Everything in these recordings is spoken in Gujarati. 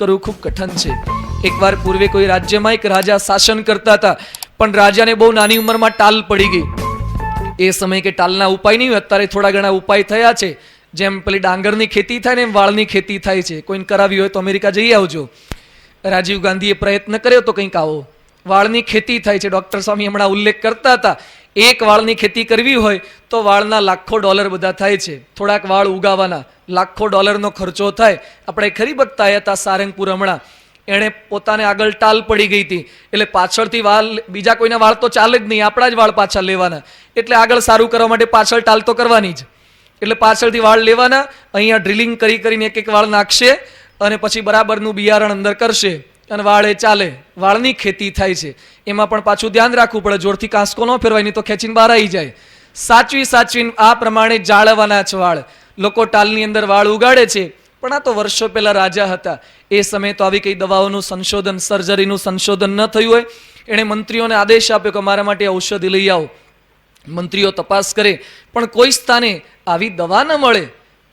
કરવું ખૂબ કઠણ છે. એકવાર પૂર્વે કોઈ રાજ્યમાં એક રાજા શાસન કરતા હતા, પણ રાજાને બહુ નાની ઉંમરમાં ટાલ પડી ગઈ. એ સમયે કે ટાલના ઉપાય નહીં હોય, અત્યારે થોડા ઘણા ઉપાય થયા છે. જેમ પેલી ડાંગરની ખેતી થાય ને એમ વાળની ખેતી થાય છે. કોઈને કરાવી હોય તો અમેરિકા જઈ આવજો. રાજીવ ગાંધીએ પ્રયત્ન કર્યો તો કંઈક આવો વાળની ખેતી થાય છે. ડોક્ટર સ્વામી હમણાં ઉલ્લેખ કરતા હતા, એક વાળની ખેતી કરવી હોય તો વાળના લાખો ડોલર બધા થાય છે. થોડાક વાળ ઉગાવાના લાખો ડોલરનો ખર્ચો થાય. આપણે ખરી વખત આવ્યા હતા સારંગપુર હમણાં, એણે પોતાને આગળ ટાલ પડી ગઈ હતી, એટલે પાછળથી વાળ, બીજા કોઈના વાળ તો ચાલે જ નહીં, આપણા જ વાળ પાછા લેવાના. એટલે આગળ સારું કરવા માટે પાછળ ટાલ તો કરવાની જ, એટલે પાછળથી વાળ લેવાના. અહીંયા ડ્રિલિંગ કરી કરીને એક એક વાળ નાખશે અને પછી બરાબરનું બિયારણ અંદર કરશે અને વાળ એ ચાલે. વાળની ખેતી થાય છે. એમાં પણ પાછું ધ્યાન રાખવું પડે, જોરથી કાંસકો ન ફેરવાય, નહીં તો ખેંચીને બહાર આવી જાય. સાચવીને આ પ્રમાણે જાળવવાના છે વાળ. લોકો ટાલની અંદર વાળ ઉગાડે છે, પણ આ તો વર્ષો પહેલા રાજા હતા, એ સમયે તો આવી કઈ દવાઓનું સંશોધન, સર્જરીનું સંશોધન ન થયું હોય. એણે મંત્રીઓને આદેશ આપ્યો કે મારા માટે ઔષધિ લઈ આવો. મંત્રીઓ તપાસ કરે, પણ કોઈ સ્થાને આવી દવા ન મળે.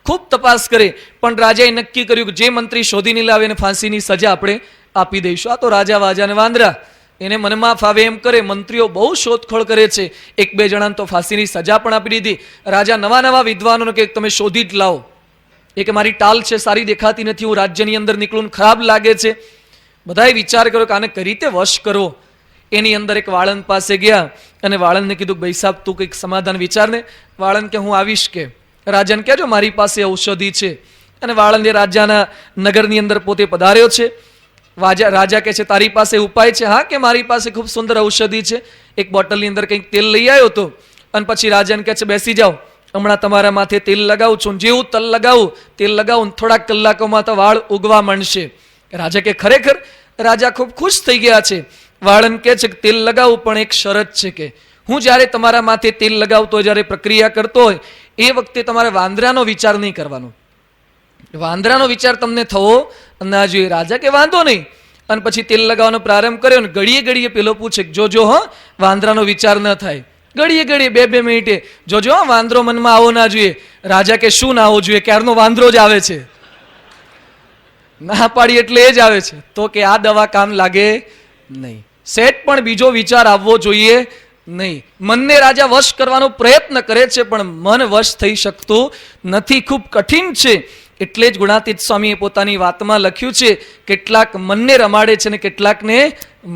ખૂબ તપાસ કરે, પણ રાજાએ નક્કી કર્યું કે જે મંત્રી શોધી નહીં લાવે એને ફાંસીની સજા આપણે આપી દઈશું. આ તો રાજા વાજાને વાંદરા, એને મનમાં ફાવે એમ કરે. મંત્રીઓ બહુ શોધખોળ કરે છે, એક બે જણાને તો ફાંસીની સજા પણ આપી દીધી. રાજા નવા વિદ્વાનોને કે તમે શોધી જ લાવો. એ કે મારી ટાલ છે, સારી દેખાતી નથી, હું રાજ્યની અંદર નીકળું, ખરાબ લાગે છે. બધાએ વિચાર કર્યો કે આને કઈ રીતે વશ કરવો. એની અંદર એક વાળંદ પાસે ગયા અને વાળંદને કીધું ભાઈ સાહેબ તું કંઈક સમાધાન વિચારને. વાળંદ કે હું આવીશ, કે રાજાને કહેજો મારી પાસે ઔષધિ છે. અને વાળંદે રાજાના નગરની અંદર પોતે પધાર્યો છે. રાજા કહે છે તારી પાસે ઉપાય છે? હા, કે મારી પાસે ખૂબ સુંદર ઔષધિ છે. એક બોટલની અંદર કંઈક તેલ લઈ આવ્યો હતો. અને પછી રાજાને કહે છે બેસી જાઓ, હમણાં તમારા માથે તેલ લગાવું છું. જેવું તેલ લગાવું થોડાક કલાકોમાં તો વાળ ઉગવા માંડશે. રાજા કે ખરેખર? રાજા ખૂબ ખુશ થઈ ગયા છે. વાળંદ કહે છે કે તેલ લગાવું, પણ એક શરત છે કે હું જ્યારે તમારા માથે તેલ લગાવતો હોય, જ્યારે પ્રક્રિયા કરતો હોય, એ વખતે તમારે વાંદરાનો વિચાર નહીં કરવાનો. વાંદરાનો વિચાર તમને થવો ના જોઈએ. રાજા કે વાંધો નહીં. અને પછી તેલ લગાવવાનો પ્રારંભ કર્યો ને ઘડીએ પેલો પૂછે જોજો હો વાંદરાનો વિચાર ન થાય. ઘડીએ બે મિનિટે જોજો વાંદરો મનમાં આવો ના જોઈએ. રાજા કે શું ના આવવો જોઈએ? ક્યારનો વાંદરો જ આવે છે. ના પાડી એટલે એ જ આવે છે. તો કે આ દવા કામ લાગે નહીં. સેટ પણ બીજો વિચાર આવવો જોઈએ નહીં. મનને રાજા વશ કરવાનો પ્રયત્ન કરે છે, પણ મન વશ થઈ શકતું નથી, ખૂબ કઠિન છે. એટલે જ ગુણાતીત સ્વામીએ પોતાની વાતમાં લખ્યું છે કેટલાક મનને રમાડે છે ને કેટલાકને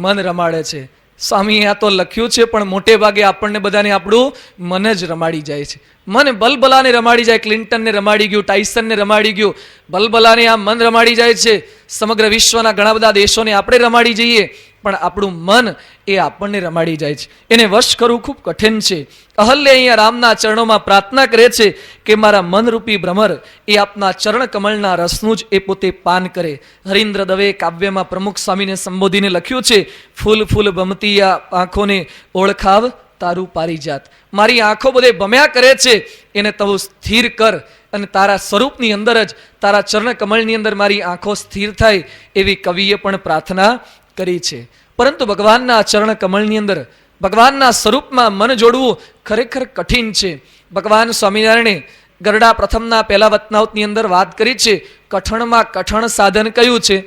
મન રમાડે છે. સ્વામીએ આ તો લખ્યું છે, પણ મોટે ભાગે આપણને બધાને આપણું મન જ રમાડી જાય છે. મન બલબલાને રમાડી જાય. ક્લિન્ટનને રમાડી ગયું, ટાઇસનને રમાડી ગયું. બલબલાને આ મન રમાડી જાય છે. સમગ્ર વિશ્વના ઘણા બધા દેશોને આપણે રમાડી જઈએ, પણ આપણું મન એ આપણને રમાડી જાય છે. એને વશ કરવું ખૂબ કઠિન છે. અહલ્ય અહીંયા રામના ચરણોમાં પ્રાર્થના કરે છે કે મારા મનરૂપી ભ્રમર એ આપના ચરણ કમળના રસનું જ એ પોતે પાન કરે. હરીન્દ્ર દવે કાવ્યમાં પ્રમુખ સ્વામીને સંબોધીને લખ્યું છે ફૂલ ભમતી આ આંખોને ઓળખાવ તારું પારિજાત. મારી આંખો બધે ભમ્યા કરે છે, એને તવું સ્થિર કર, અને તારા સ્વરૂપની અંદર જ, તારા ચરણ કમળની અંદર મારી આંખો સ્થિર થાય, એવી કવિએ પણ પ્રાર્થના કરી છે. પરંતુ ભગવાનના ચરણ કમળની અંદર, ભગવાનના સ્વરૂપમાં મન જોડવું ખરેખર કઠિન છે. ભગવાન સ્વામિનારાયણે ગરડા પ્રથમના પહેલા વતનાવતની અંદર વાત કરી છે. કઠણમાં કઠણ સાધન કયું છે?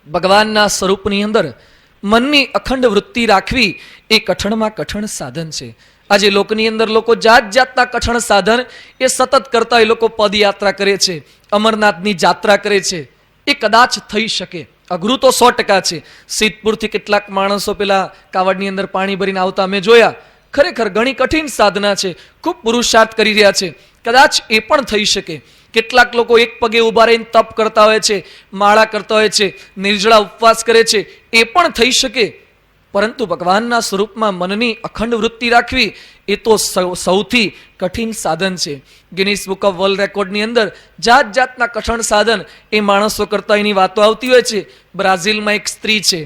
ભગવાનના સ્વરૂપની અંદર મનની અખંડ વૃત્તિ રાખવી એ કઠણમાં કઠણ સાધન છે. આજે લોકની અંદર લોકો જાતના કઠણ સાધન એ સતત કરતા હોય. લોકો પદયાત્રા કરે છે, અમરનાથની જાત્રા કરે છે. એ કદાચ થઈ શકે, અઘરું તો 100% છે. સિદ્ધપુરથી કેટલાક માણસો પેલા કાવડની અંદર પાણી ભરીને આવતા અમે જોયા. ખરેખર ઘણી કઠિન સાધના છે, ખૂબ પુરુષાર્થ કરી રહ્યા છે. કદાચ એ પણ થઈ શકે. કેટલાક લોકો એક પગે ઉભા રહીને તપ કરતા હોય છે, માળા કરતા હોય છે, નિર્જળા ઉપવાસ કરે છે, એ પણ થઈ શકે. પરંતુ ભગવાનના સ્વરૂપમાં મનની અખંડ વૃત્તિ રાખવી એ તો સૌથી કઠિન સાધન છે. ગિનિસ બુક ઓફ વર્લ્ડ રેકોર્ડની અંદર જાતના કઠણ સાધન એ માણસો કરતા એની વાતો આવતી હોય છે. બ્રાઝિલમાં એક સ્ત્રી છે,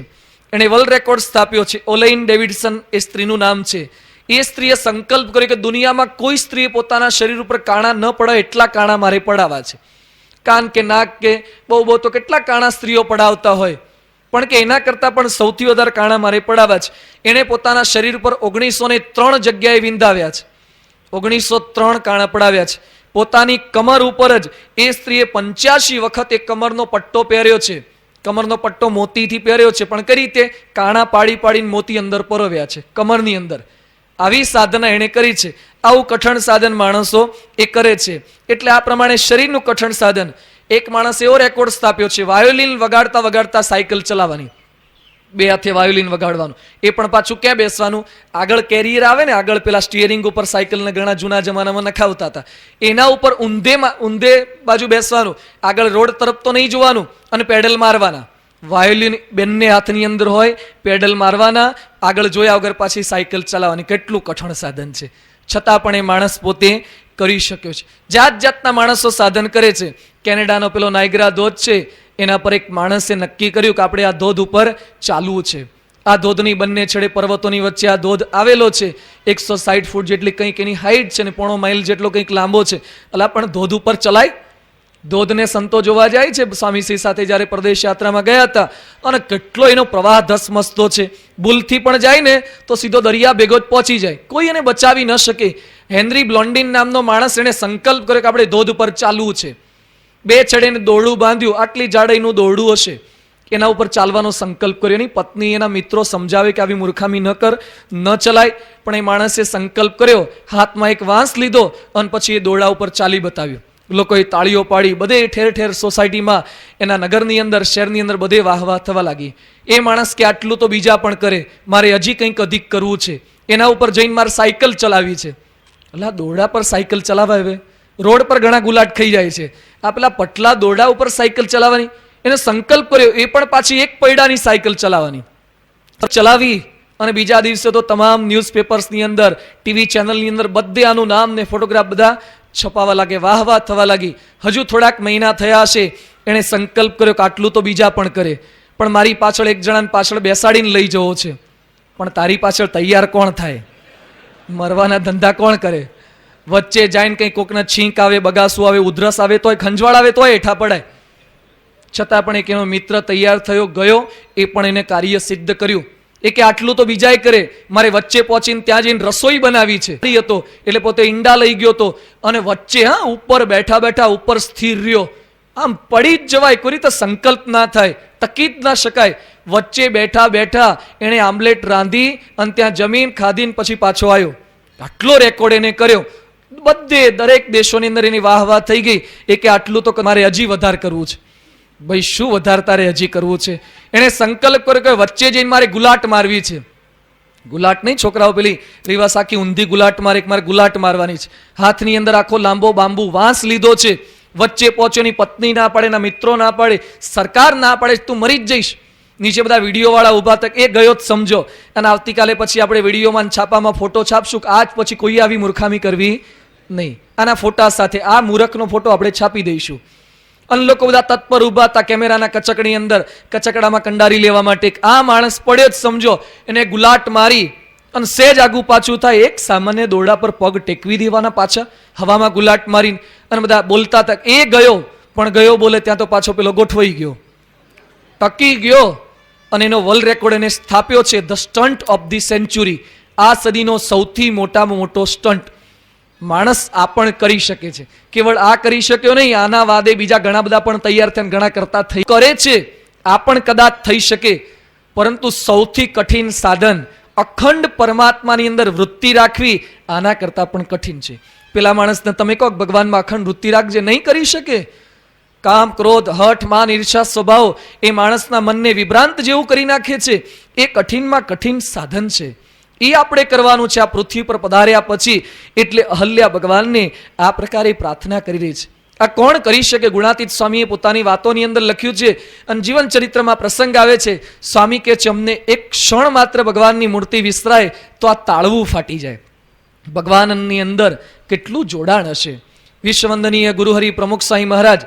એણે વર્લ્ડ રેકોર્ડ સ્થાપ્યો છે. ઓલેઇન ડેવિડસન એ સ્ત્રીનું નામ છે. એ સ્ત્રીએ સંકલ્પ કર્યો કે દુનિયામાં કોઈ સ્ત્રીએ પોતાના શરીર ઉપર કાણા ન પડાવે એટલા કાણા મારે પડાવવા છે. કાન કે નાક કે બહુ તો કેટલા કાણા સ્ત્રીઓ પડાવતા હોય, પણ કે એના કરતાં પણ સૌથી વધારે કાણા મારે પડાવવા છે. એણે પોતાના શરીર પર 1903 જગ્યાએ વિંધાવ્યા છે. 1903 કાણા પડાવ્યા છે. પોતાની કમર ઉપર જ એ સ્ત્રીએ 85 વખત એ કમરનો પટ્ટો પહેર્યો છે. કમરનો પટ્ટો મોતીથી પહેર્યો છે, પણ કઈ રીતે? કાણા પાડી પાડીને મોતી અંદર પરોવ્યા છે કમરની અંદર. આવી સાધના એણે કરી છે. આવું કઠણ સાધન માણસો એ કરે છે. એટલે આ પ્રમાણે શરીરનું કઠણ સાધન. એક માણસ એવો રેકોર્ડ સ્થાપ્યો છે, વાયોલિન વગાડતા વગાડતા સાયકલ ચલાવવાની. 2 હાથે વાયોલિન વગાડવાનું. એ પણ પાછું ક્યાં બેસવાનું? આગળ કેરિયર આવે ને, આગળ પેલા સ્ટીયરિંગ ઉપર સાયકલને ઘણા જૂના જમાનામાં નખાવતા હતા, એના ઉપર ઊંધે બાજુ બેસવાનું. આગળ રોડ તરફ તો નહીં જોવાનું અને પેડલ મારવાના. વાયોલિન બંને હાથની અંદર હોય, પેડલ મારવાના, આગળ જોયા વગર પાછી સાયકલ ચલાવવાની. કેટલું કઠણ સાધન છે, છતાં પણ એ માણસ પોતે કરી શક્યો છે. જાત જાતના માણસો સાધન કરે છે. કેનેડાનો પેલો નાયગ્રા ધોધ છે, એના પર એક માણસે નક્કી કર્યું કે આપણે આ ધોધ ઉપર ચાલવું છે. આ ધોધની બંને છેડે પર્વતોની વચ્ચે આ ધોધ આવેલો છે. 160 ફૂટ જેટલી કંઈક એની હાઈટ છે ને 0.5 માઇલ જેટલો કંઈક લાંબો છે. અલા પણ ધોધ ઉપર ચલાય? ધોધને સંતો જોવા જાય છે સ્વામીશ્રી સાથે જ્યારે પ્રદેશ યાત્રામાં ગયા હતા, અને કેટલો એનો પ્રવાહ ધસમસતો છે. ભૂલથી પણ જાય ને તો સીધો દરિયા ભેગો જ પહોંચી જાય, કોઈ એને બચાવી ન શકે. હેનરી બ્લોન્ડિન નામનો માણસ, એને સંકલ્પ કર્યો કે આપણે ધોધ ઉપર ચાલવું છે. 2 છેડે દોરડું બાંધ્યું, આટલી જાડાઈનું દોરડું હશે, એના ઉપર ચાલવાનો સંકલ્પ કર્યો. એની પત્ની, એના મિત્રો સમજાવે કે આવી મૂર્ખામી ન કર, ન ચલાય, પણ એ માણસે સંકલ્પ કર્યો. હાથમાં એક વાંસ લીધો અને પછી એ દોરડા ઉપર ચાલી બતાવ્યું. લોકોએ તાળીઓ પાડી. બધે ઠેર ઠેર સોસાયટીમાં, એના નગરની અંદર, શહેરની અંદર બધે વાહ વાહ થવા લાગી. એ માણસ કે આટલું તો બીજા પણ કરે, મારે હજી કંઈક અધિક કરવું છે. એના ઉપર જઈને મારે સાયકલ ચલાવી છે. એટલે દોરડા પર સાયકલ ચલાવાય? રોડ પર ઘણા ગુલાટ ખાઈ જાય છે, આ પેલા પટલા દોરડા ઉપર સાયકલ ચલાવવાની. એને સંકલ્પ કર્યો, એ પણ પાછી 1 પૈડાની સાયકલ ચલાવવાની. ચલાવી અને બીજા દિવસે તો તમામ ન્યૂઝપેપર્સની અંદર, ટીવી ચેનલની અંદર બધે આનું નામ ને ફોટોગ્રાફ બધા છપાવા લાગે, વાહ વાહ થવા લાગી. હજુ થોડાક મહિના થયા હશે, એણે સંકલ્પ કર્યો કે આટલું તો બીજા પણ કરે, પણ મારી પાછળ એક જણાને પાછળ બેસાડીને લઈ જવો છે. પણ તારી પાછળ તૈયાર કોણ થાય? મરવાના ધંધા કોણ કરે? વચ્ચે જઈને કંઈ કોકના છીંક આવે, બગાસું આવે, ઉધરસ આવે તોય, ખંજવાળ આવે તોય હેઠા પડાય. છતાં પણ એક એનો મિત્ર તૈયાર થયો, ગયો, એ પણ એને કાર્ય સિદ્ધ કર્યું. એ કે આટલું તો બીજાય કરે, મારે વચ્ચે પહોંચીને ત્યાં જઈને રસોઈ બનાવી છે. હતો એટલે પોતે ઈંડા લઈ ગયો હતો અને વચ્ચે ઉપર બેઠા બેઠા ઉપર સ્થિર રહ્યો. આમ પડી જ જવાય, કોઈ રીતે સંકલ્પ ના થાય, ટકી જ ના શકાય. વચ્ચે બેઠા બેઠા એણે આમલેટ રાંધી અને ત્યાં જમીન ખાધીને પછી પાછો આવ્યો. આટલો રેકોર્ડ એને કર્યો. બધે દરેક દેશોની અંદર એની વાહ વાહ થઈ ગઈ. એ કે આટલું તો મારે હજી વધારે કરવું છે. ભાઈ શું વધારે તારે હજી કરવું છે? એણે સંકલ્પ કર્યો કે વચ્ચે જઈને મારે ગુલાટ મારવી છે. ગુલાટ નહીં, છોકરાઓ પેલી રિવાસ આખી ઊંધી ગુલાટ મારે, મારે ગુલાટ મારવાની છે. હાથની અંદર આખો લાંબો બાંબુ વાંસ લીધો છે. વચ્ચે પહોંચ્યો, એની પત્ની ના પાડે, એના મિત્રો ના પાડે, સરકાર ના પાડે, તું મરી જ જઈશ. નીચે બધા વિડીયો વાળા ઉભા હતા, એ ગયો જ સમજો. અને આવતીકાલે પછી આપણે વિડીયોમાં છાપામાં ફોટો છાપશું કે આજ પછી કોઈ આવી મૂર્ખામી કરવી નહીં. આના ફોટા સાથે આ મૂર્ખનો ફોટો આપણે છાપી દઈશું. અને લોકો બધા તત્પર ઉભા હતા કેમેરાના કચકડી અંદર, કચકડામાં કંડારી લેવા માટે. આ માણસ પડ્યો જ સમજો, એને ગુલાટ મારી અને સેજ આગું પાછું થાય, એક સામાન્ય દોરડા પર પગ ટેકવી દેવાના પાછા, હવામાં ગુલાટ મારીને. અને બધા બોલતા હતા, એ ગયો, પણ ગયો બોલે ત્યાં તો પાછો પેલો ગોઠવાઈ ગયો, ટકી ગયો. અને એનો વર્લ્ડ રેકોર્ડ એને સ્થાપ્યો છે, the stunt of the century. આ સદીનો સૌથી મોટામાં મોટો સ્ટન્ટ માણસ આ પણ કરી શકે છે. કેવળ આ કરી શક્યો નહીં, આના વાદે બીજા ઘણા બધા પણ તૈયાર થઈને ઘણા કરતા થઈ કરે છે. આ પણ કદાચ થઈ શકે, પરંતુ સૌથી કઠિન સાધન અખંડ પરમાત્માની અંદર વૃત્તિ રાખવી આના કરતા પણ કઠિન છે. પેલા માણસને તમે કહો ભગવાનમાં અખંડ વૃત્તિ રાખજે, નહીં કરી શકે. કામ, ક્રોધ, હઠ, માન, ઈર્ષા સ્વભાવ એ માણસના મનને વિભ્રાંત જેવું કરી નાખે છે. એ કઠિનમાં કઠિન સાધન છે. એ આપણે કરવાનું છે આ પૃથ્વી પર પધાર્યા પછી. એટલે અહલ્યા ભગવાનને આ પ્રકારે પ્રાર્થના કરી રહી છે. આ કોણ કરી શકે? ગુણાતીત સ્વામીએ પોતાની વાતોની અંદર લખ્યું છે. અને જીવન ચરિત્રમાં પ્રસંગ આવે છે, સ્વામી કહે છે અમને એક ક્ષણ માત્ર ભગવાનની મૂર્તિ વિસરાય તો આ તાળવું ફાટી જાય. ભગવાનની અંદર કેટલું જોડાણ હશે. વિશ્વવંદનીય ગુરુહરિ પ્રમુખ સાંઈ મહારાજ,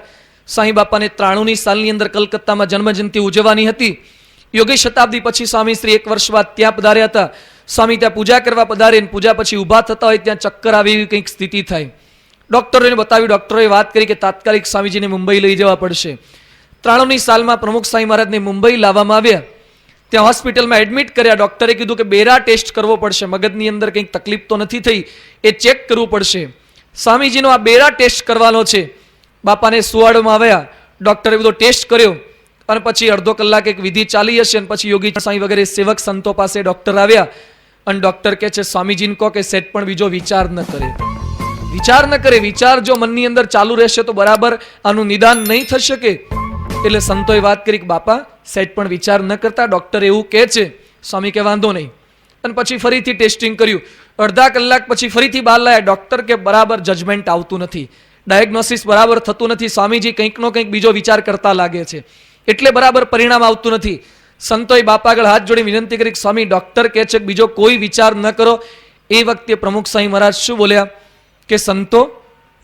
સાંઈ બાપાને 93ની સાલની અંદર કલકત્તામાં જન્મજયંતિ ઉજવવાની હતી. યોગી શતાબ્દી પછી સ્વામી શ્રી 1 વર્ષ બાદ ત્યાં પધાર્યા હતા. સ્વામી ત્યાં પૂજા કરવા પધારે, પૂજા પછી ઊભા થતા હોય ત્યાં ચક્કર આવી એવી કંઈક સ્થિતિ થાય. ડોક્ટરોને બતાવી, ડોક્ટરોએ વાત કરી કે તાત્કાલિક સ્વામીજીને મુંબઈ લઈ જવા પડશે. 93ની સાલમાં પ્રમુખ સાંઈ મહારાજને મુંબઈ લાવવામાં આવ્યા. ત્યાં હોસ્પિટલમાં એડમિટ કર્યા. ડોક્ટરે કીધું કે બેરા ટેસ્ટ કરવો પડશે, મગજની અંદર કંઈક તકલીફ તો નથી થઈ, એ ચેક કરવું પડશે. સ્વામીજીનો આ બેરા ટેસ્ટ કરવાનો છે. બાપાને સુવાડોમાં આવ્યા, ડોક્ટરે બધો ટેસ્ટ કર્યો અને પછી અડધો કલાક એક વિધિ ચાલી હશે અને પછી યોગી સાંઈ વગેરે સેવક સંતો પાસે ડોક્ટર આવ્યા અને ડોક્ટર કહે છે સ્વામીજીને કહો કે સેટ પણ બીજો વિચાર ન કરે, વિચાર ન કરે. વિચાર જો મનની અંદર ચાલુ રહેશે તો બરાબર આનું નિદાન નહીં થઈ શકે. એટલે સંતોએ વાત કરી કે બાપા સેટ પણ વિચાર ન કરતા, ડોક્ટર એવું કહે છે. સ્વામી કે વાંધો નહીં. અને પછી ફરીથી ટેસ્ટિંગ કર્યું. અડધા કલાક પછી ફરીથી બહાર લાયા. ડોક્ટર કે બરાબર જજમેન્ટ આવતું નથી, ડાયગ્નોસિસ બરાબર થતું નથી, સ્વામીજી કંઈકનો કંઈક બીજો વિચાર કરતા લાગે છે, એટલે બરાબર પરિણામ આવતું નથી. સંતોએ બાપા આગળ હાથ જોડી વિનંતી કરી, સ્વામી ડોક્ટર કહે છે કે બીજો કોઈ વિચાર ન કરો. એ વખતે પ્રમુખ સાંઈ મહારાજ શું બોલ્યા કે સંતો,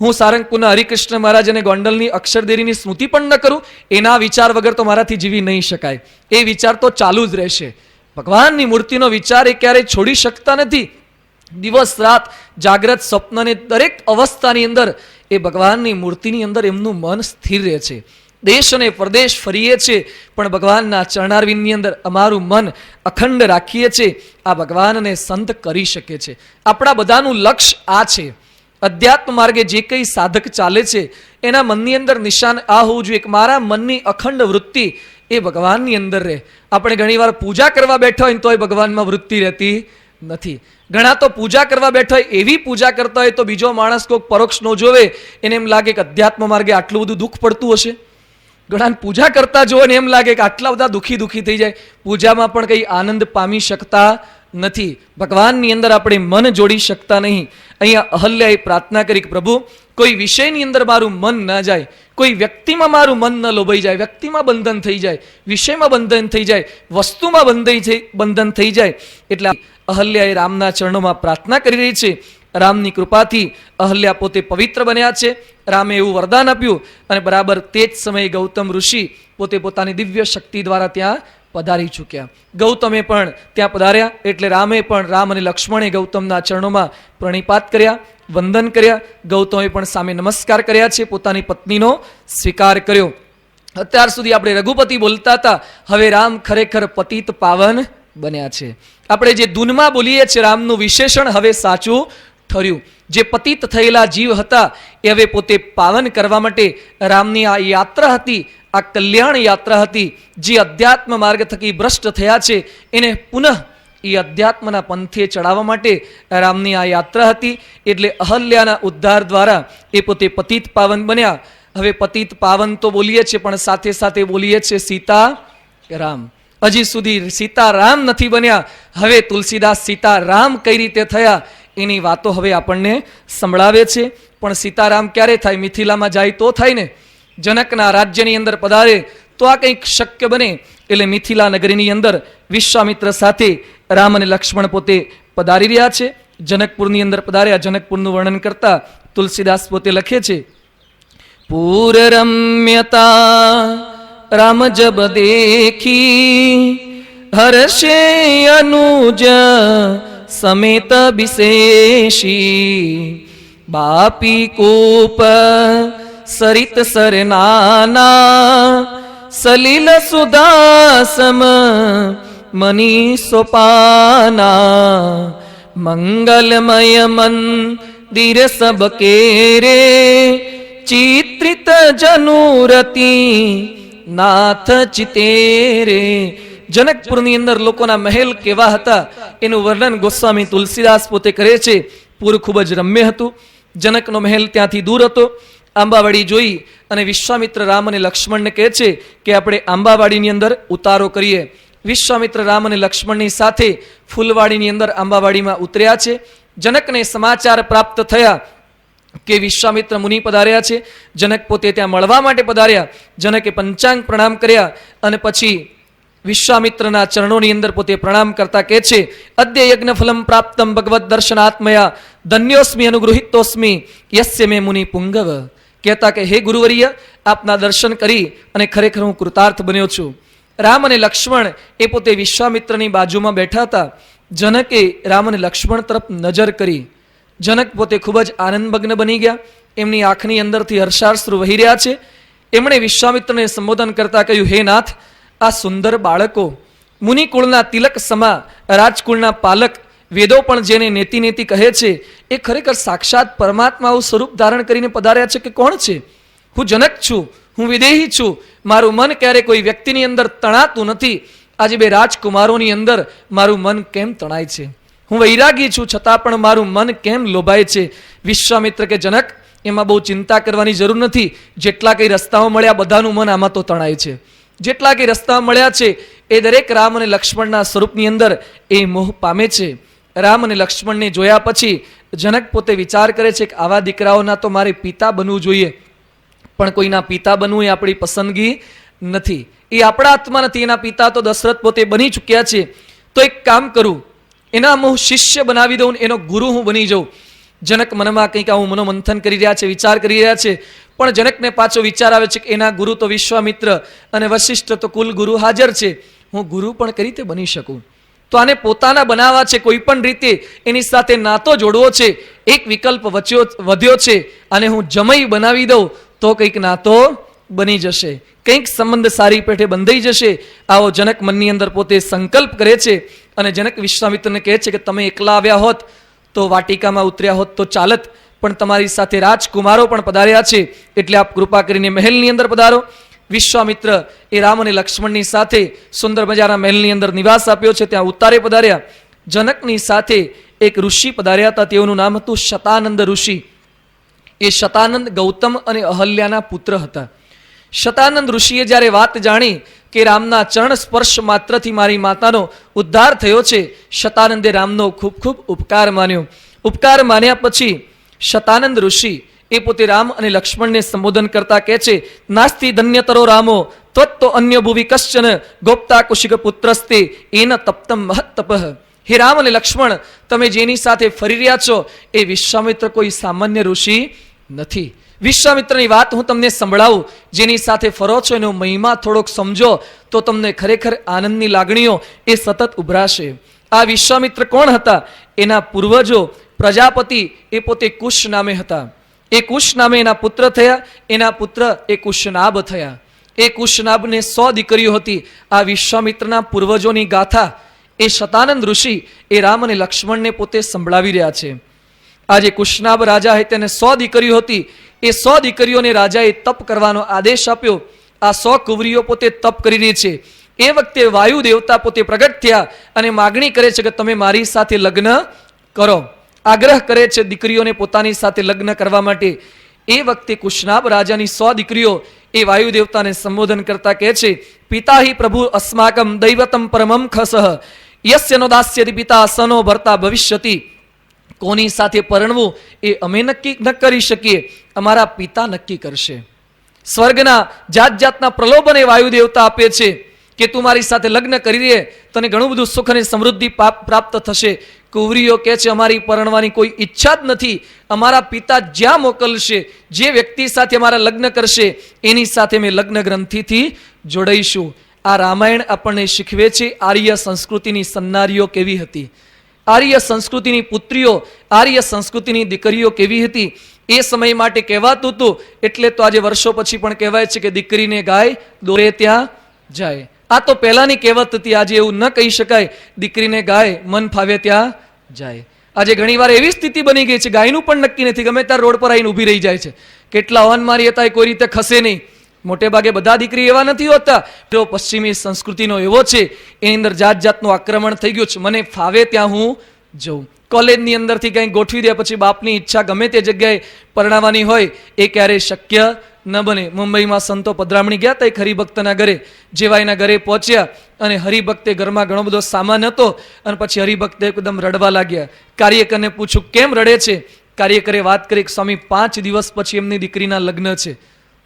હું સારંગપુરના હરિકૃષ્ણ મહારાજ અને ગોંડલની અક્ષરદેરીની સ્મૃતિ પણ ન કરું, એના વિચાર વગર તો મારાથી જીવી નહીં શકાય. એ વિચાર તો ચાલુ જ રહેશે. ભગવાનની મૂર્તિનો વિચાર એ ક્યારેય છોડી શકતા નથી. દિવસ રાત જાગ્રત સ્વપ્નને દરેક અવસ્થાની અંદર એ ભગવાનની મૂર્તિની અંદર એમનું મન સ્થિર રહે છે. દેશ અને પ્રદેશ ફરીએ છીએ પણ ભગવાનના ચરણારવિંદની અંદર અમારું મન અખંડ રાખીએ છીએ. આ ભગવાનને સંત કરી શકે છે. આપણા બધાનું લક્ષ્ય આ છે. અધ્યાત્મ માર્ગે જે કંઈ સાધક ચાલે છે એના મનની અંદર નિશાન આ હોવું જોઈએ કે મારા મનની અખંડ વૃત્તિ એ ભગવાનની અંદર રહે. આપણે ઘણીવાર પૂજા કરવા બેઠા હોય તો એ ભગવાનમાં વૃત્તિ રહેતી નથી. ઘણા તો પૂજા કરવા બેઠા હોય, એવી પૂજા કરતા હોય તો બીજો માણસ કોઈક પરોક્ષ ન જોવે એને એમ લાગે કે અધ્યાત્મ માર્ગે આટલું બધું દુઃખ પડતું હશે. ઘણા પૂજા કરતા જોવે ને એમ લાગે કે આટલા બધા દુઃખી થઈ જાય. પૂજામાં પણ કંઈ આનંદ પામી શકતા નથી. ભગવાનની અંદર આપણે મન જોડી શકતા નહીં. અહીંયા અહલ્યાએ પ્રાર્થના કરી કે પ્રભુ કોઈ વિષયની અંદર મારું મન ન જાય, કોઈ વ્યક્તિમાં મારું મન ન લોભાઈ જાય, વ્યક્તિમાં બંધન થઈ જાય, વિષયમાં બંધન થઈ જાય, વસ્તુમાં બંધન થઈ જાય. એટલે અહલ્યાએ રામના ચરણોમાં પ્રાર્થના કરી રહી છે. રામની કૃપાથી અહલ્યા પોતે પવિત્ર બન્યા છે. રામે એવું વરદાન આપ્યું અને બરાબર તે જ સમયે ગૌતમ ઋષિ પોતે પોતાની દિવ્ય શક્તિ દ્વારા ત્યાં પધારી ચૂક્યા. ગૌતમે પણ ત્યાં પધાર્યા એટલે રામે પણ, રામ અને લક્ષ્મણે ગૌતમના ચરણોમાં પ્રણિપાત કર્યા, વંદન કર્યા. ગૌતમે પણ સામે નમસ્કાર કર્યા છે, પોતાની પત્નીનો સ્વીકાર કર્યો. અત્યાર સુધી આપણે રઘુપતિ બોલતા હતા, હવે રામ ખરેખર પતિત પાવન બન્યા છે. આપણે જે ધૂનમાં બોલીએ છીએ રામનું વિશેષણ હવે સાચું ઠર્યું. જે પતિત થયેલા જીવ હતા એ હવે પોતે પાવન કરવા માટે રામની આ યાત્રા હતી, આ કલ્યાણ યાત્રા હતી. જે અધ્યાત્મ માર્ગ થકી ભ્રષ્ટ થયા છે એને પુનઃ એ અધ્યાત્મના પંથે ચડાવવા માટે રામની આ યાત્રા હતી. એટલે અહલ્યાના ઉદ્ધાર દ્વારા એ પોતે પતિત પાવન બન્યા. હવે પતિત પાવન તો બોલીએ છીએ પણ સાથે સાથે બોલીએ છીએ સીતા રામ. હજી સુધી સીતારામ નથી બન્યા. હવે તુલસીદાસ સીતારામ કઈ રીતે થયા એની વાતો હવે આપણને સંભળાવે છે. પણ સીતારામ ક્યારે થાય? મિથિલામાં જાય તો થાય ને. જનકના રાજ્યની અંદર પધારે તો આ કંઈક શક્ય બને. એટલે મિથિલા નગરીની અંદર વિશ્વામિત્ર સાથે રામ અને લક્ષ્મણ પોતે પધારી રહ્યા છે. જનકપુરની અંદર પધાર્યા. જનકપુરનું વર્ણન કરતા તુલસીદાસ પોતે લખે છે, પૂર રમ્યતા રામ જબ દેખી હર્ષે અનુજ સમેત બિશેષી બાપી કૂપ સરિત સરનાના સલીલ સુદાસમ મની સોપાના મંગલમય મંદિર સબ કેરે ચિત્રિત જનુરતિ નાથ ચિતેરે. જનકપુરની અંદર લોકોના મહેલ કેવા હતા એનું વર્ણન ગોસ્વામી તુલસીદાસ પોતે કરે છે. પૂર ખૂબ જ રમ્ય હતું. જનકનો મહેલ ત્યાંથી દૂર હતો. આંબાવાડી જોઈ અને વિશ્વામિત્ર રામ અને લક્ષ્મણને કહે છે કે આપણે આંબાવાડીની અંદર ઉતારો કરીએ. વિશ્વામિત્ર રામ અને લક્ષ્મણની સાથે ફૂલવાડીની અંદર આંબાવાડીમાં ઉતર્યા છે. જનકને સમાચાર પ્રાપ્ત થયા કે વિશ્વામિત્ર મુનિ પધાર્યા છે. જનક પોતે ત્યાં મળવા માટે પધાર્યા. જનકે પંચાંગ પ્રણામ કર્યા અને પછી વિશ્વામિત્રના ચરણોની અંદર પોતે પ્રણામ કરતા કહે છે, અદ્ય યજ્ઞ ફલમ પ્રાપ્તમ ભગવદ દર્શનાત્મયા ધન્યોસ્મી અનુગૃહિતોસ્મી યસ્ય મે મુનિ પુંગવ. કહેતા કે હે ગુરુવર્ય, આપના દર્શન કરી અને ખરેખર હું કૃતાર્થ બન્યો છું. રામ અને લક્ષ્મણ એ પોતે વિશ્વામિત્રની બાજુમાં બેઠા હતા. જનકે રામ અને લક્ષ્મણ તરફ નજર કરી. જનક પોતે ખૂબ જ આનંદમગ્ન બની ગયા. એમની આંખની અંદરથી હર્ષાશ્રુ વહી રહ્યા છે. એમણે વિશ્વામિત્રને સંબોધન કરતા કહ્યું, હે નાથ, આ સુંદર બાળકો મુનિકુળના તિલક સમા રાજકુળના પાલક, વેદો પણ જેને નેતિ નેતિ કહે છે એ ખરેખર સાક્ષાત પરમાત્માનું સ્વરૂપ ધારણ કરીને પધાર્યા છે કે કોણ છે? હું જનક છું, હું વિદેહી છું, મારું મન ક્યારે કોઈ વ્યક્તિની અંદર તણાતું નથી. આજે બે રાજકુમારોની અંદર મારું મન કેમ તણાય છે? હું વૈરાગી છું, છતાં પણ મારું મન કેમ લોભાય છે? વિશ્વામિત્ર કે જનક, એમાં બહુ ચિંતા કરવાની જરૂર નથી. જેટલા કઈ રસ્તાઓ મળ્યા બધાનું મન આમાં તો તણાય છે. જેટલા કઈ રસ્તાઓ મળ્યા છે એ દરેક રામ અને લક્ષ્મણના સ્વરૂપની અંદર એ મોહ પામે છે. રામ અને લક્ષ્મણને જોયા પછી જનક પોતે વિચાર કરે છે કે આવા દીકરાઓના તો મારે પિતા બનવું જોઈએ, પણ કોઈના પિતા બનવું એ આપણી પસંદગી નથી, એ આપણા હાથમાં નથી. એના પિતા તો દશરથ પોતે બની ચૂક્યા છે. તો એક કામ કરું, એના હું શિષ્ય બનાવી દઉં, એનો ગુરુ હું બની જાઉં. જનક મનમાં કંઈક આવું મનોમંથન કરી રહ્યા છે, વિચાર કરી રહ્યા છે. પણ જનકને પાછો વિચાર આવે છે કે એના ગુરુ તો વિશ્વામિત્ર અને વશિષ્ઠ તો કુલ ગુરુ હાજર છે, હું ગુરુ પણ કઈ રીતે બની શકું? તો આને પોતાના બનાવવા છે, કોઈ પણ રીતે એની સાથે નાતો જોડવો છે. એક વિકલ્પ વધ્યો છે, અને હું જમઈ બનાવી દઉં તો કંઈક નાતો બની જશે, કંઈક સંબંધ સારી પેઠે બંધાઈ જશે. આવો જનક મનની અંદર પોતે સંકલ્પ કરે છે. અને જનક વિશ્વામિત્રને કહે છે કે તમે એકલા આવ્યા હોત તો વાટિકામાં ઉતર્યા હોત તો ચાલત, પણ તમારી સાથે રાજકુમારો પણ પધાર્યા છે, એટલે આપ કૃપા કરીને મહેલની અંદર પધારો. વિશ્વામિત્ર એ રામ અને લક્ષ્મણની સાથે સુંદર મજાના મહેલની અંદર નિવાસ આપ્યો છે, ત્યાં ઉતારે પધાર્યા. જનકની સાથે એક ઋષિ પધાર્યા હતા, તેઓનું નામ હતું શતાનંદ ઋષિ. એ શતાનંદ ગૌતમ અને અહલ્યાના પુત્ર હતા. શતાનંદ ઋષિએ જ્યારે વાત જાણી કે રામના ચરણ સ્પર્શ માત્રથી મારી માતાનો ઉદ્ધાર થયો છે, શતાનંદે રામનો ખૂબ ખૂબ ઉપકાર માન્યો. ઉપકાર માન્યા પછી શતાનંદ ઋષિ એ પોતે રામ અને લક્ષ્મણને સંબોધન કરતા કહે છે, નાસ્તિ ધન્યતરો રામો ત્વત્તો અન્ય ભુવિ કશ્ચન ગોપ્તા કુશિક પુત્રસ્તે એન તપ્તમ મહત્તપઃ. હે રામ અને લક્ષ્મણ, તમે જેની સાથે ફરી રહ્યા છો એ વિશ્વામિત્ર કોઈ સામાન્ય ઋષિ નથી. વિશ્વામિત્રની વાત હું તમને સંભળાવું, જેની સાથે ફરો છો એનો મહિમા થોડોક સમજો તો તમને ખરેખર આનંદની લાગણીઓ એ સતત ઉભરાશે. આ વિશ્વામિત્ર કોણ હતા? એના પૂર્વજો પ્રજાપતિ એ પોતે કુશ નામે હતા. એ કુશ નામે એના પુત્ર થયા. એના પુત્ર એ કુશનાભ થયા. એ કુશનાભને 100 દીકરીઓ હતી. આ વિશ્વામિત્રના પૂર્વજોની ગાથા એ શતાનંદ ઋષિ એ રામ અને લક્ષ્મણને પોતે સંભળાવી રહ્યા છે. આજે કુશનાભ રાજા હે તેને 100 દીકરીઓ હતી. એ 100 દીકરીઓને રાજાએ તપ કરવાનો આદેશ આપ્યો. આ 100 કુંવરીઓ પોતે તપ કરી રહી છે. એ વખતે વાયુ દેવતા પોતે પ્રગટ થયા અને માગણી કરે છે કે તમે મારી સાથે લગ્ન કરો. આગ્રહ કરે છે દીકરીઓને પોતાની સાથે લગ્ન કરવા માટે. એ વખતે કુશનાભ રાજાની 100 દીકરીઓ એ વાયુ દેવતાને સંબોધન કરતા કહે છે, પિતા હિ પ્રભુ અસ્માકમ દૈવતમ પરમમ ખસઃ યસ્યનો દાસ્યતિ પિતા સનો ભર્તા ભવિષ્યતિ. કોની સાથે પરણવું એ અમે નક્કી ન કરી શકીએ, અમારા પિતા નક્કી કરશે. સ્વર્ગના જાત જાતના પ્રલોભને વાયુ દેવતા આપે છે કે તું મારી સાથે લગ્ન કરી દે, તને ઘણું બધું સુખ અને સમૃદ્ધિ પ્રાપ્ત થશે. કુંવરીઓ કહે છે અમારી પરણવાની કોઈ ઈચ્છા જ નથી, અમારા પિતા જ્યાં મોકલશે, જે વ્યક્તિ સાથે અમારા લગ્ન કરશે એની સાથે અમે લગ્ન ગ્રંથિથી જોડાઈશું. આ રામાયણ આપણને શીખવે છે આર્ય સંસ્કૃતિની સન્નારીઓ કેવી હતી, આર્ય સંસ્કૃતિની પુત્રીઓ, આર્ય સંસ્કૃતિની દીકરીઓ કેવી હતી. એ સમય માટે કહેવાતું હતું, એટલે તો આજે વર્ષો પછી પણ કહેવાય છે કે દીકરીને ગાય દોરે ત્યાં જાય. આ તો પહેલાની કહેવત હતી, આજે એવું ન કહી શકાય દીકરીને ગાય મન ફાવે ત્યાં જાય. આજે ઘણીવાર એવી સ્થિતિ બની ગઈ છે, ગાયનું પણ નક્કી નથી, ગમે ત્યારે રોડ પર આવીને ઊભી રહી જાય છે. કેટલા હોર્ન મારી હતા એ કોઈ રીતે ખસે નહીં. મોટે ભાગે બધા દીકરી એવા નથી હોતા. જો પશ્ચિમી સંસ્કૃતિનો એવો છે, એની અંદર જાત જાતનું આક્રમણ થઈ ગયું છે. મને ફાવે ત્યાં હું જઉં. કોલેજની અંદરથી કંઈ ગોઠવી દે પછી બાપની ઈચ્છા ગમે તે જગ્યાએ પરણાવવાની હોય એ ક્યારેય શક્ય ન બને. મુંબઈમાં સંતો પધરામણી ગયા હતા એક હરિભક્તના ઘરે. જેવા એના ઘરે પહોંચ્યા અને હરિભક્તે ઘરમાં ઘણો બધો સામાન હતો અને પછી હરિભક્તે એકદમ રડવા લાગ્યા. કાર્યકરને પૂછ્યું કેમ રડે છે? કાર્યકરે વાત કરી કે સ્વામી 5 દિવસ પછી એમની દીકરીના લગ્ન છે.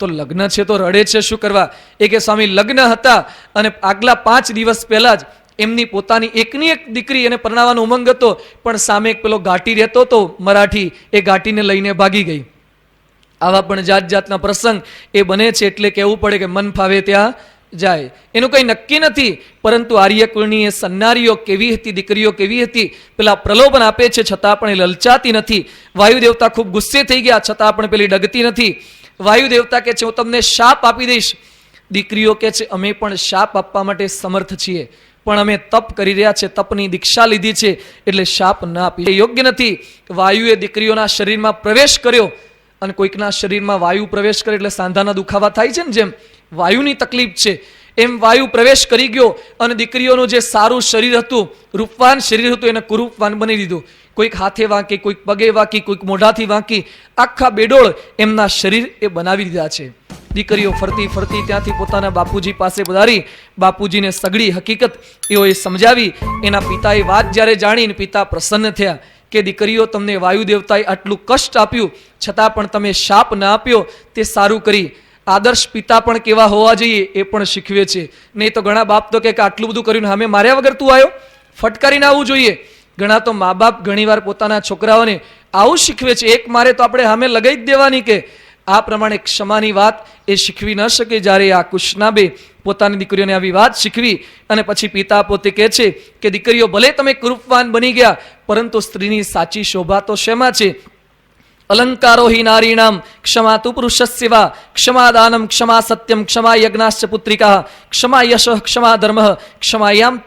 તો લગ્ન છે તો રડે છે શું કરવા? એ કે સ્વામી લગ્ન હતા અને આગલા 5 દિવસ પહેલા જ એમની પોતાની એકની એક દીકરી એને પરણાવવાનો ઉમંગ હતો, પણ સામે એક પેલો ઘાટી રહેતો હતો મરાઠી, એ ઘાટીને લઈને ભાગી ગઈ. આવા પણ જાત જાતના પ્રસંગ એ બને છે. એટલે કહેવું પડે કે મન ફાવે ત્યાં જાય, એનું કંઈ નક્કી નથી. પરંતુ આર્ય કુળની એ સન્નારીઓ કેવી હતી, દીકરીઓ કેવી હતી, પેલા પ્રલોભન આપે છે છતાં પણ એ લલચાતી નથી. વાયુ દેવતા ખૂબ ગુસ્સે થઈ ગયા છતાં પણ પેલી ડગતી નથી. વાયુ દેવતા કહે છે હું તમને શાપ આપી દઈશ. દીકરીઓ કહે છે અમે પણ શાપ આપવા માટે સમર્થ છીએ, પણ અમે તપ કરી રહ્યા છે, તપની દીક્ષા લીધી છે, એટલે શાપ ન આપી યોગ્ય નથી. વાયુએ દીકરીઓના શરીરમાં પ્રવેશ કર્યો અને કોઈકના શરીરમાં વાયુ પ્રવેશ કરે એટલે સાંધાના દુખાવા થાય છે ને, જેમ વાયુની તકલીફ છે એમ વાયુ પ્રવેશ કરી ગયો અને દીકરીઓનું જે સારું શરીર હતું, રૂપવાન શરીર હતું, એને કુરૂપવાન બની દીધું. કોઈક હાથે વાંકી, કોઈક પગે વાંકી, કોઈક મોઢાથી વાંકી, આખા બેડોળ એમના શરીર એ બનાવી દીધા છે. દીકરીઓ ફરતી ફરતી ત્યાંથી પોતાના બાપુજી પાસે પધારી બાપુજીને સગડી હકીકત એઓએ સમજાવી. એના પિતાએ વાત જ્યારે જાણીને પિતા પ્રસન્ન થયા કે દીકરીઓ, તમને વાયુ દેવતાએ આટલું કષ્ટ આપ્યું છતાં પણ તમે શાપ ના આપ્યો, તે સારું કરી. આદર્શ પિતા પણ કેવા હોવા જોઈએ એ પણ શીખવે છે. નહીં તો ઘણા બાપ તો કે આટલું બધું કર્યું સામે માર્યા વગર તું આવ્યો, ફટકારીને આવવું જોઈએ. ઘણા તો મા બાપ ઘણીવાર પોતાના છોકરાઓને આવું શીખવે છે, એક મારે તો આપણે સામે લગાવી જ દેવાની. કે આ પ્રમાણે ક્ષમાની વાત એ શીખવી ન શકે. જ્યારે આ કુશનાબે પોતાની દીકરીઓને આવી વાત શીખવી અને પછી પિતા પોતે કહે છે કે દીકરીઓ, ભલે તમે કૃપવાન બની ગયા, પરંતુ સ્ત્રીની સાચી શોભા તો શેમાં છે? અલંકારો હિ નારીણામ ક્ષમા તુ પુરુષસ્ય વા ક્ષમા દાનમ ક્ષમા સત્યમ ક્ષમા યજ્ઞાશ્ચ પુત્રિકા ક્ષમા યશ ક્ષમા ધર્મ ક્ષમાયામ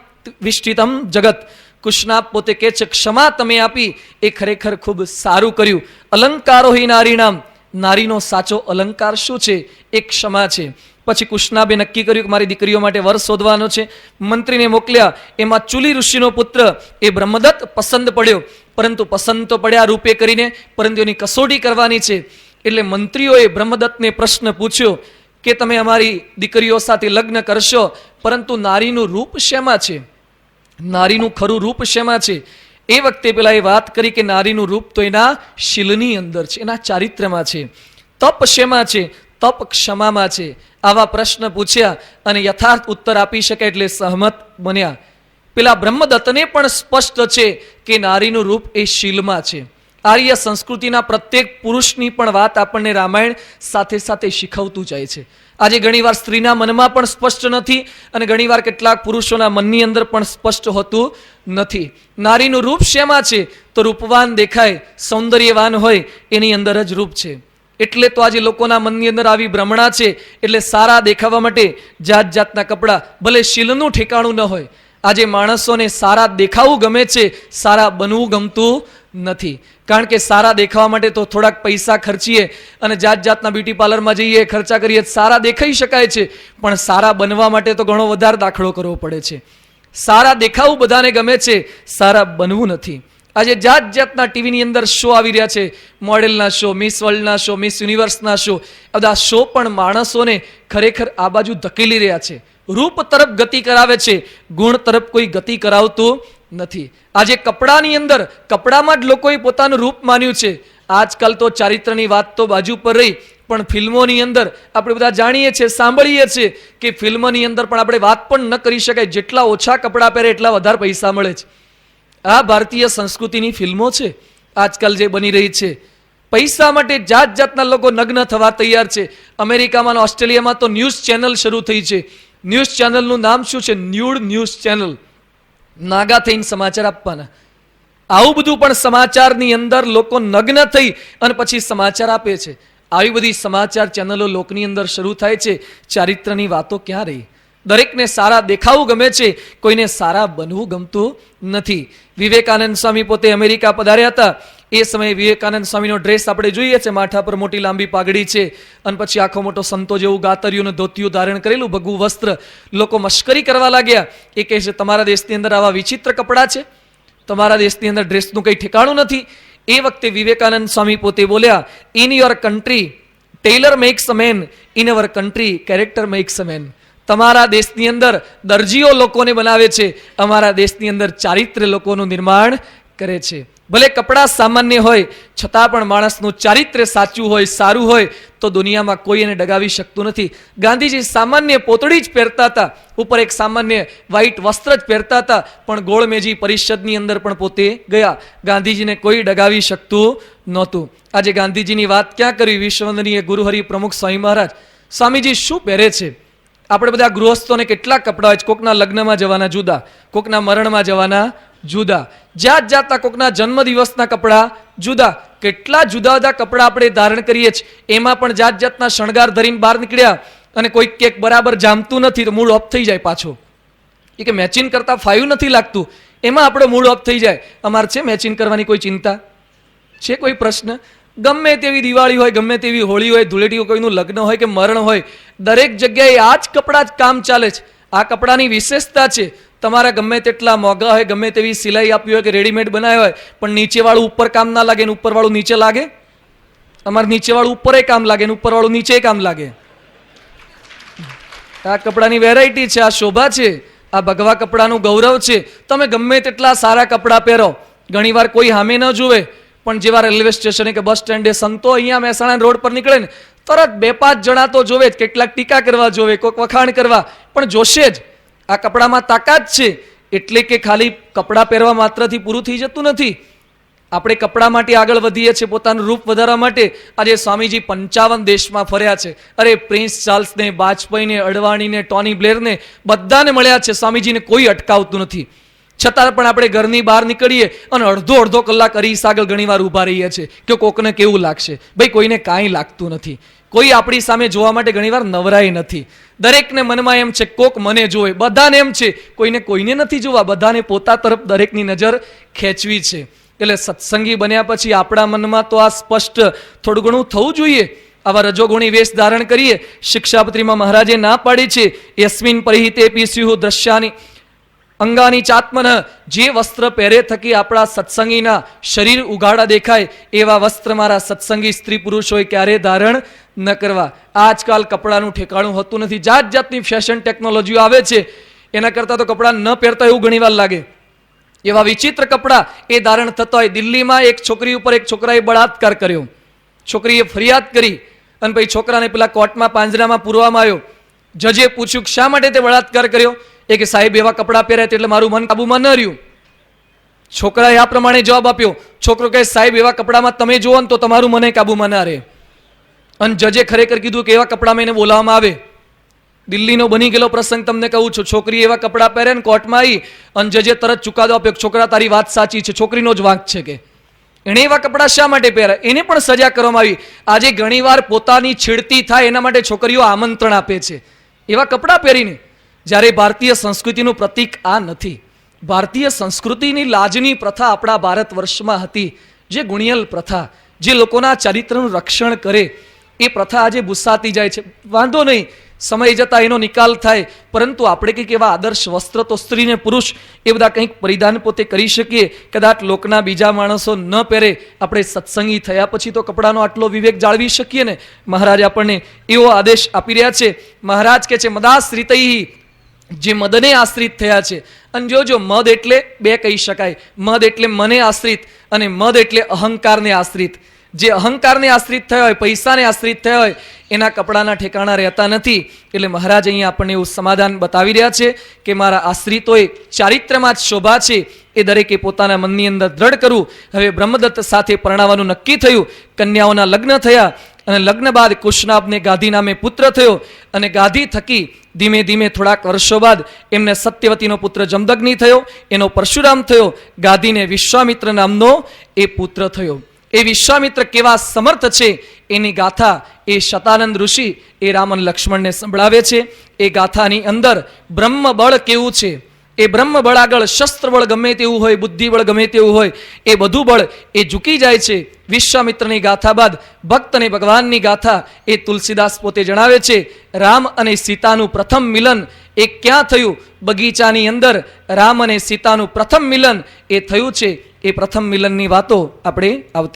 વિષ્ટિતમ જગત. કુશનાબ પોતે કહે છે ક્ષમા તમે આપી એ ખરેખર ખૂબ સારું કર્યું. અલંકારો હિ નારીણામ, નારીનો સાચો અલંકાર શું છે? એ ક્ષમા છે. પછી કુશનાબે નક્કી કર્યું કે મારી દીકરીઓ માટે વર શોધવાનો છે. મંત્રીને મોકલ્યા. એમાં ચુલી ઋષિનો પુત્ર એ બ્રહ્મદત્ત પસંદ પડ્યો, પરંતુ પસંદ તો પડ્યા રૂપે કરીને, પરંતુ એની કસોટી કરવાની છે. એટલે મંત્રીઓએ બ્રહ્મદત્તને પ્રશ્ન પૂછ્યો કે તમે અમારી દીકરીઓ સાથે લગ્ન કરશો, પરંતુ નારીનું રૂપ શેમાં છે? નારીનું ખરું રૂપ શેમાં છે? એ વખતે પેલા એ વાત કરી કે નારીનું રૂપ તો એના શીલની અંદર છે, એના ચારિત્ર્યમાં છે. તપ શેમાં છે? તપ ક્ષમામાં છે. આવા પ્રશ્ન પૂછ્યા અને યથાર્થ ઉત્તર આપી શકે એટલે સહમત બન્યા. પેલા બ્રહ્મદત્તને પણ સ્પષ્ટ છે કે નારીનું રૂપ એ શીલમાં છે. આર્ય સંસ્કૃતિના પ્રત્યેક પુરુષની પણ વાત આપણને રામાયણ સાથે સાથે શીખવતું જાય છે. આજે ઘણીવાર સ્ત્રીના મનમાં પણ સ્પષ્ટ નથી અને ઘણીવાર કેટલાક પુરુષોના મનની અંદર પણ સ્પષ્ટ હોતું નથી. નારીનું રૂપ શેમાં છે? તો રૂપવાન દેખાય, સૌંદર્યવાન હોય એની અંદર જ રૂપ છે. એટલે તો આજે લોકોના મનની અંદર આવી ભ્રમણા છે. એટલે સારા દેખાવા માટે જાત જાતના કપડાં, ભલે શીલનું ઠેકાણું ન હોય. આજે માણસોને સારા દેખાવું ગમે છે, સારા બનવું ગમતું નથી. કારણ કે સારા દેખાવા માટે તો થોડાક પૈસા ખર્ચીએ અને જાત જાતના બ્યુટી પાર્લરમાં જઈએ, ખર્ચા કરીએ, સારા દેખાઈ શકાય છે. પણ સારા બનવા માટે તો ઘણો વધારે દાખલો કરવો પડે છે. સારા દેખાવું બધાને ગમે છે, સારા બનવું નથી. આજે જાત જાતના ટીવીની અંદર શો આવી રહ્યા છે, મોડેલના શો, મિસ વર્લ્ડના શો, મિસ યુનિવર્સના શો. બધા શો પણ માણસોને ખરેખર આ બાજુ ધકેલી રહ્યા છે. રૂપ તરફ ગતિ કરાવે છે, ગુણ તરફ કોઈ ગતિ કરાવતું નથી. આજે કપડાની અંદર, કપડામાં જ લોકોએ પોતાનું રૂપ માન્યું છે. આજકાલ તો ચારિત્રની વાત તો બાજુ પર રહી, પણ ફિલ્મોની અંદર આપણે બધા જાણીએ છીએ, સાંભળીએ છીએ કે ફિલ્મની અંદર પણ આપણે વાત પણ ન કરી શકાય, જેટલા ઓછા કપડાં પહેરે એટલા વધારે પૈસા મળે છે. આ ભારતીય સંસ્કૃતિની ફિલ્મો છે આજકાલ જે બની રહી છે. પૈસા માટે જાત જાતના લોકો નગ્ન થવા તૈયાર છે. અમેરિકામાં, ઓસ્ટ્રેલિયામાં તો ન્યૂઝ ચેનલ શરૂ થઈ છે. ન્યૂઝ ચેનલનું નામ શું છે? Nude news channel. નાગા થઈને સમાચાર આપવાના. આવું બધું પણ સમાચારની અંદર લોકો નગ્ન થઈ અને પછી સમાચાર આપે છે. આવી બધી સમાચાર ચેનલો લોકની અંદર શરૂ થાય છે. ચારિત્રની વાતો ક્યાં રહી? દરેકને સારા દેખાવું ગમે છે, કોઈને સારા બનવું ગમતું નથી. વિવેકાનંદ સ્વામી પોતે અમેરિકા પધાર્યા હતા. એ સમયે વિવેકાનંદ સ્વામીનો ડ્રેસ આપણે જોઈએ છે, માથા પર મોટી લાંબી પાઘડી છે અને પછી આખો મોટો સંતો જેવું ગાતરિયું ધોતિયું ધારણ કરેલું ભગવું વસ્ત્ર. લોકો મશ્કરી કરવા લાગ્યા. એ કહે છે તમારા દેશની અંદર આવા વિચિત્ર કપડાં છે, તમારા દેશની અંદર ડ્રેસનું કંઈ ઠેકાણું નથી. એ વખતે વિવેકાનંદ સ્વામી પોતે બોલ્યા, in your country tailor makes a man, in our country character makes a man. તમારા દેશની અંદર દરજીઓ લોકોને બનાવે છે, અમારા દેશની અંદર ચારિત્ર્ય લોકોનું નિર્માણ કરે છે. ભલે કપડાં સામાન્ય હોય છતાં પણ માણસનું ચારિત્ર્ય સાચું હોય, સારું હોય તો દુનિયામાં કોઈ એને ડગાવી શકતું નથી. ગાંધીજી સામાન્ય પોતળી જ પહેરતા હતા, ઉપર એક સામાન્ય વ્હાઈટ વસ્ત્ર જ પહેરતા હતા, પણ ગોળમેજી પરિષદની અંદર પણ પોતે ગયા. ગાંધીજીને કોઈ ડગાવી શકતું નહોતું. આજે ગાંધીજીની વાત ક્યાં કરવી? વિશ્વવંદનીય ગુરુહરિ પ્રમુખ સ્વામી મહારાજ, સ્વામીજી શું પહેરે છે? આપણે બધા ગૃહસ્થોને કેટલા કપડાં હોય છે, કોકના લગ્નમાં જવાના જુદા, કોકના મરણમાં જવાના જુદા, જાત જાતના, કોકના જન્મદિવસના કપડાં જુદા. કેટલા જુદા જુદા કપડાં આપણે ધારણ કરીએ છીએ. એમાં પણ જાત જાતના શણગાર ધરીને બહાર નીકળ્યા અને કોઈક કેક બરાબર જામતું નથી તો મૂડ ઓફ થઈ જાય પાછો. એ કે મેચિંગ કરતા ફાયું નથી લાગતું, એમાં આપણો મૂડ ઓફ થઈ જાય. અમારે છે મેચિંગ કરવાની કોઈ ચિંતા છે? કોઈ પ્રશ્ન? ગમે તેવી દિવાળી હોય, ગમે તેવી હોળી હોય, ધૂળેટી હોય, કોઈનું લગ્ન હોય કે મરણ હોય, દરેક જગ્યાએ આ જ કપડાં જ કામ ચાલે છે. આ કપડાની વિશેષતા છે. તમારા ગમે તેટલા મોંઘા હોય, ગમે તેવી સિલાઈ આપી હોય કે રેડીમેડ બનાવ્યા હોય, પણ નીચેવાળું ઉપર કામ ના લાગે ને ઉપરવાળું નીચે લાગે. અમારે નીચેવાળું ઉપરે કામ લાગે ને ઉપરવાળું નીચે કામ લાગે. આ કપડાની વેરાયટી છે, આ શોભા છે, આ ભગવા કપડાનું ગૌરવ છે. તમે ગમે તેટલા સારા કપડાં પહેરો, ઘણીવાર કોઈ સામે ન જુએ, પણ જેવા રેલવે સ્ટેશને કે બસ સ્ટેન્ડે સંતો અહીંયા મહેસાણા રોડ પર નીકળે ને તરત 2-5 જણા તો જોવે જ. કેટલાક ટીકા કરવા જોવે, કોઈક વખાણ કરવા, પણ જોશે જ. આ કપડામાં તાકાત છે. એટલે કે ખાલી કપડાં પહેરવા માત્રથી પૂરું થઈ જતું નથી. આપણે કપડા માટે આગળ વધીએ છીએ, પોતાનું રૂપ વધારવા માટે. આજે સ્વામીજી 55 દેશમાં ફર્યા છે. અરે પ્રિન્સ ચાર્લ્સને, વાજપેયીને, અડવાણીને, ટોની બ્લેરને બધાને મળ્યા છે. સ્વામીજીને કોઈ અટકાવતું નથી. છતાં પણ આપણે ઘરની બહાર નીકળીએ અને અડધો કલાક અરીસ આગળ ઘણીવાર ઊભા રહીએ છીએ કે કોકને કેવું લાગશે. ભાઈ કોઈને કાંઈ લાગતું નથી. કોઈ આપણી સામે જોવા માટે ઘણીવાર નવરાય નથી. દરેકને મનમાં એમ છે કોક મને જોવે. બધાને એમ છે કોઈને નથી જોવા. બધાને પોતા તરફ દરેકની નજર ખેંચવી છે. એટલે સત્સંગી બન્યા પછી આપણા મનમાં તો આ સ્પષ્ટ થોડું ઘણું થવું જોઈએ. આવા રજોગુણી વેશ ધારણ કરીએ. શિક્ષાપત્રીમાં મહારાજે ના પાડી છે, યસ્મિન પરિહિતે પીસ્યુ દ્રશ્યાની અંગાની ચાત્મન. જે વસ્ત્ર પહેરે થકી આપણા સત્સંગીના શરીર ઉઘાડા દેખાય એવા વસ્ત્ર મારા સત્સંગી સ્ત્રી પુરુષોએ ક્યારે ધારણ ન કરવા. આજકાલ કપડાનું ઠેકાણું હોતું નથી. જાત જાતની ફેશન ટેકનોલોજીઓ આવે છે. એના કરતાં તો કપડાં ન પહેરતા એવું ઘણીવાર લાગે. એવા વિચિત્ર કપડાં એ ધારણ થતા હોય. દિલ્હીમાં એક છોકરી ઉપર એક છોકરાએ બળાત્કાર કર્યો. છોકરીએ ફરિયાદ કરી અને પછી છોકરાને પેલા કોર્ટમાં પાંજરામાં પૂરવામાં આવ્યો. જજે પૂછ્યું કે શા માટે તે બળાત્કાર કર્યો? એ કે સાહેબ એવા કપડાં પહેર્યા એટલે મારું મન કાબુમાં ન રહ્યું. છોકરાએ આ પ્રમાણે જવાબ આપ્યો. છોકરો કહે સાહેબ એવા કપડામાં તમે જુઓ ને તો તમારું મને કાબુમાં ના રહે. અને જજે ખરેખર કીધું કે એવા કપડામાં એને બોલાવવામાં આવે. દિલ્હીનો બની ગયેલો પ્રસંગ તમને કહું છું. છોકરી એવા કપડાં પહેરે ને કોર્ટમાં આવી અને જજે તરત ચુકાદો આપ્યો. છોકરા તારી વાત સાચી છે, છોકરીનો જ વાંક છે કે એણે એવા કપડાં શા માટે પહેર્યા. એને પણ સજા કરવામાં આવી. આજે ઘણીવાર પોતાની છેડતી થાય એના માટે છોકરીઓ આમંત્રણ આપે છે એવા કપડાં પહેરીને. જ્યારે ભારતીય સંસ્કૃતિનું પ્રતીક આ નથી. ભારતીય સંસ્કૃતિની લાજની પ્રથા આપણા ભારત વર્ષમાં હતી, જે ગુણિયલ પ્રથા, જે લોકોના ચરિત્રનું રક્ષણ કરે. એ પ્રથા આજે ભૂસાતી જાય છે. વાંધો નહીં, સમય જતા એનો નિકાલ થાય, પરંતુ આપણે કંઈક એવા આદર્શ વસ્ત્ર તો સ્ત્રી ને પુરુષ એ બધા કંઈક પરિધાન પોતે કરી શકીએ. કદાચ લોકના બીજા માણસો ન પહેરે, આપણે સત્સંગી થયા પછી તો કપડાનો આટલો વિવેક જાળવી શકીએ ને. મહારાજ આપણને એવો આદેશ આપી રહ્યા છે. મહારાજ કહે છે મદાશ્રિતૈ, જે મદને આશ્રિત થયા છે. અને જો મદ એટલે બે કહી શકાય. મદ એટલે મને આશ્રિત અને મદ એટલે અહંકારને આશ્રિત. જે અહંકારને આશ્રિત થયા હોય, પૈસાને આશ્રિત થયા હોય, એના કપડાના ઠેકાણા રહેતા નથી. એટલે મહારાજ અહીંયા આપણને એવું સમાધાન બતાવી રહ્યા છે કે મારા આશ્રિતોએ ચારિત્ર્યમાં જ શોભા છે એ દરેકે પોતાના મનની અંદર દ્રઢ કરવું. હવે બ્રહ્મદત્ત સાથે પરણાવવાનું નક્કી થયું. કન્યાઓના લગ્ન થયા અને લગ્ન બાદ કુશનાભને ગાદી નામે પુત્ર થયો. અને ગાદી થકી ધીમે ધીમે થોડાક વર્ષો બાદ એમને સત્યવતીનો પુત્ર જમદગ્નિ થયો, એનો પરશુરામ થયો. ગાદીને વિશ્વામિત્ર નામનો એ પુત્ર થયો. એ વિશ્વામિત્ર કેવા સમર્થ છે એની ગાથા એ શતાનંદ ઋષિ એ રામ અને લક્ષ્મણને સંભળાવે છે. એ ગાથાની અંદર બ્રહ્મબળ કેવું છે, એ બ્રહ્મબળ આગળ શસ્ત્રબળ ગમે તેવું હોય, બુદ્ધિબળ ગમે તેવું હોય, એ બધું બળ એ ઝૂકી જાય છે. વિશ્વામિત્રની ગાથા બાદ ભક્ત અને ભગવાનની ગાથા એ તુલસીદાસ પોતે જણાવે છે. રામ અને સીતાનું પ્રથમ મિલન એ ક્યાં થયું? બગીચાની અંદર રામ અને સીતાનું પ્રથમ મિલન એ થયું છે. એ પ્રથમ મિલનની વાતો આપણે આવતી